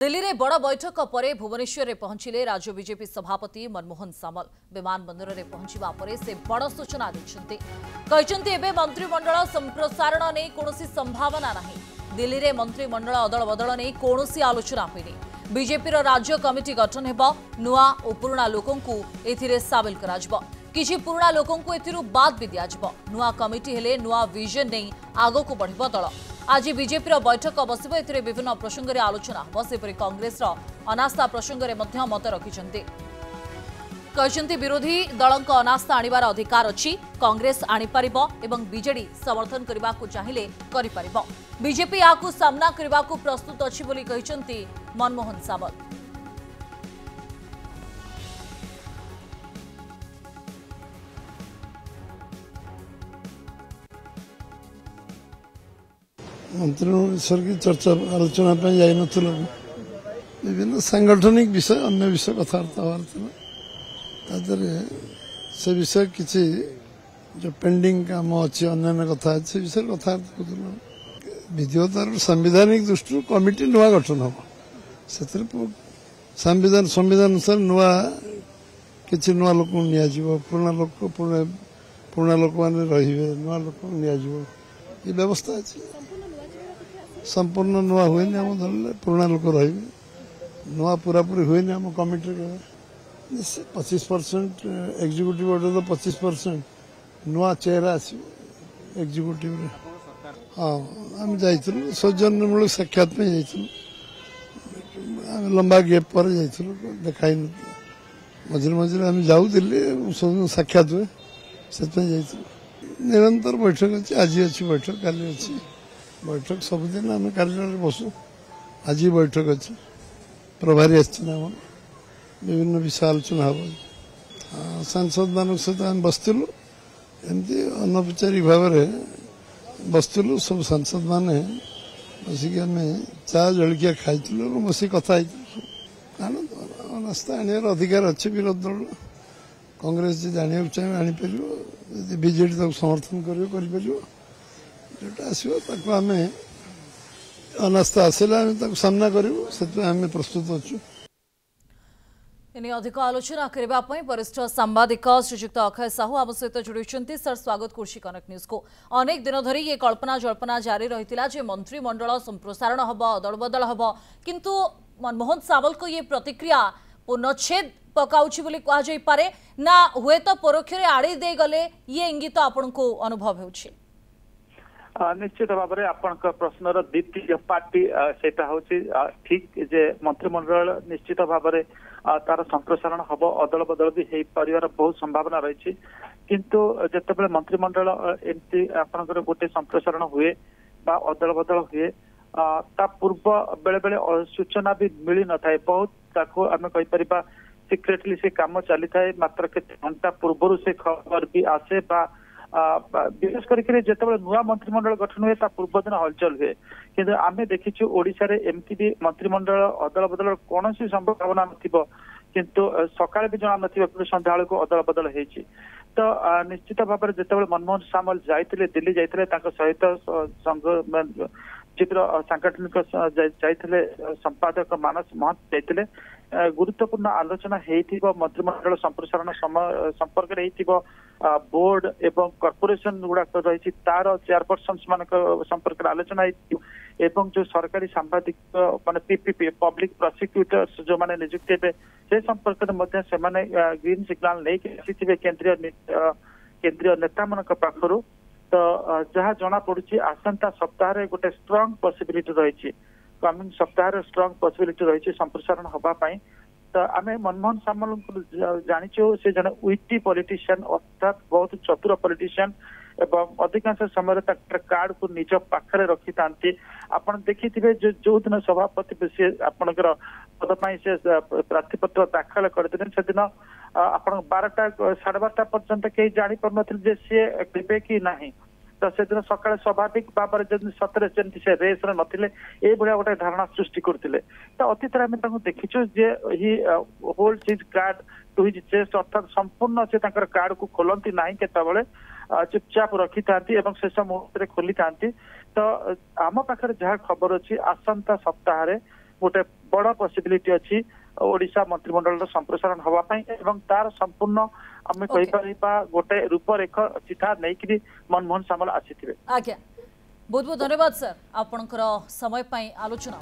दिल्ली में बड़ बैठक पर भुवनेश्वर में पहुंचले राज्य बीजेपी सभापति मनमोहन सामल। विमान बंदर में पहुंचा पर से बड़ सूचना देते मंत्रिमंडल संप्रसारण नहीं कौन संभावना नहीं। दिल्ली में मंत्रिमंडल अदल बदल नहीं कौन आलोचना हुई। बीजेपी राज्य कमिटी गठन हो नुआ और पुराणा लोकों सामिल कर किसी पुराणा लोकों बाद भी दिज्व। नुआ कमिटी हेले नुआ विजन नहीं आग को बढ़ दल। आज बीजेपी बैठक बस विभिन्न प्रसंग में आलोचना हो। सेपरी कांग्रेस अनास्था प्रसंग में मत रखिंट विरोधी दलों अनास्था आणवार अधिकार अच्छी। कांग्रेस आनीपर एवं बीजेडी समर्थन करने को चाहिए कर बीजेपी यहाँ सामना करने को प्रस्तुत अच्छी मनमोहन सामल। मंत्रिमंडल की चर्चा आलोचना विभिन्न सांगठनिक विषय अन्य विषय कथबार्ता होता से विषय किसी जो पेंडिंग काम अच्छी अन्य कथा से विषय कथबार्ता विधिवतार संवैधानिक दृष्टि कमिटी नुआ गठन हम से संविधान अनुसार नुआ किसी नुआ लोक पुराणा लोक मैंने रे नुआ लोक ये व्यवस्था अच्छी संपूर्ण नुआ हुए आम दल पुराणा लोक रे नुआ पूरापूरी हुए आम कमिटी 25% एग्जीक्यूटिव ऑर्डर 25% नुआ चेहरा एग्जीक्यूटिव हाँ आम जाइलु सौजन्यमूलक साक्षात लंबा गैप पर देखाई मझे मझे आम जाऊ दिल्ली साक्षात हुए से निरंतर बैठक अच्छी आज अच्छी बैठक काली अच्छी बैठक सबुदिन आम कार्यालय बसु आज बैठक अच्छी प्रभारी आम विभिन्न विषय आलोचना हम सांसद मान सहित आम बसलु एमती अनौपचारिक भाव बसलु सब सांसद मैंने बसिक आम चा जलिया खाई बस कथा अनास्था आने अधिकार अच्छे विरोधी दल कांग्रेस जी जाना चाहिए आनीपर बीजेडी तक समर्थन कर जोटा आसो आम अनास्था आसला सामना करूँ से प्रस्तुत अच्छु। इन्हें अधिक आलोचना करने वरिष्ठ सांबादिक श्रीजुक्त अक्षय साहू आम सहित जोड़ी। सर स्वागत करुच्ची कनेक्ट न्यूज को। अनेक दिन धरी ये कल्पना जल्पना जारी रही मंत्रिमंडल संप्रसारण हम अदल बदल हम किंतु मनमोहन सामल को ये प्रतिक्रिया पूर्णछेद पकाउछि बोली कहा जाई पारे ना हुए तो परोक्ष आड़ी दे गले ये इंगित आपण को अनुभव होछि। निश्चित भाव में आपण प्रश्नर द्वितीय पार्टी से ठीक जे मंत्रिमंडल निश्चित भाव में तार संप्रसारण हम अदल बदल भी हो पार बहुत संभावना रही किंतु जिते मंत्रिमंडल एमती आपणकर गोटे संप्रसारण हुए बा अदल बदल हुए ता पूर्व बेले बेले सूचना भी मिल न था बहुत आम कहीपर सिक्रेटली से काम चली था मात्र के घंटा पूर्व से खबर भी आसे बा विशेष करके जिते नुआ मंत्रिमंडल गठन हुए पूर्व दिन हलचल हुए कि आम देखीचु ओडिशा रे एमती भी मंत्रिमंडल अदल बदल कौन सी संभावना नथिबो किंतु सकाळे भी जना नथिबो संध्या को अदल बदल होईची। तो निश्चित भाव में जिते मनमोहन सामल जाइतिले दिल्ली जाइतिले ताको सहित संघ चित्र सांगठनिक जाइतिले संपादक मानस महंत जाइतिले गुरुत्वपूर्ण आलोचना हेइथिबो मंत्रिमंडल संप्रसारण संपर्क रे हेइथिबो बोर्ड एवं कॉर्पोरेशन गुड़ा रही तार चेयरपर्सन मान संपर्क आलोचना एवं जो सरकारी सांबादिक मान पीपीपी पब्लिक प्रोसिक्यूटर्स जो माने नियुक्त हे से संपर्क में ग्रीन सिग्नाल नहीं आसी केंद्रीय नेता मान पाखर तो जहाँ जना पड़ी आसंता सप्ताह गोटे स्ट्रांग पॉसिबिलिटी रही कमिंग सप्ताह स्ट्रांग पॉसिबिलिटी रही संप्रसारण हवापाई। तो आम मनमोहन सामल जाचु से जन विटी पॉलिटिशियन अर्थात बहुत चतुर पॉलिटिशियन एवं अधिकांश समय कार्ड को निज पाखे रखी था आपड़ देखी जो दिन सभापति सी आपणकर पद से प्रार्थीपत्र दाखल करते से दिन आप 12टा 12:30 पर्यंत कहीं जापर नी सी देवे कि ना तो से दिन सकाଳେ स्वाभाविक भाव में सतरे जमी से रेस नथिले ए भलिया गोटे धारणा सृष्टि करते तो अतीत आम देखीचु जे he hold his card to his chest अर्थात संपूर्ण से कार्ड को खोलती ना केतबले चुपचाप रखी था शेष मुहूर्त खोली था। तो आम पाखे जहाँ खबर अच्छी आसंता सप्ताह गोटे बड़ पॉसिबिलिटी अच्छी ओडिशा मंत्रिमंडल संप्रसारण हवा एवं तार संपूर्ण आम कही गोटे रूपरेख चिठा नहीं मनमोहन सामल आसी। आज्ञा बहुत बहुत धन्यवाद सर आपणकर समय आलोचना।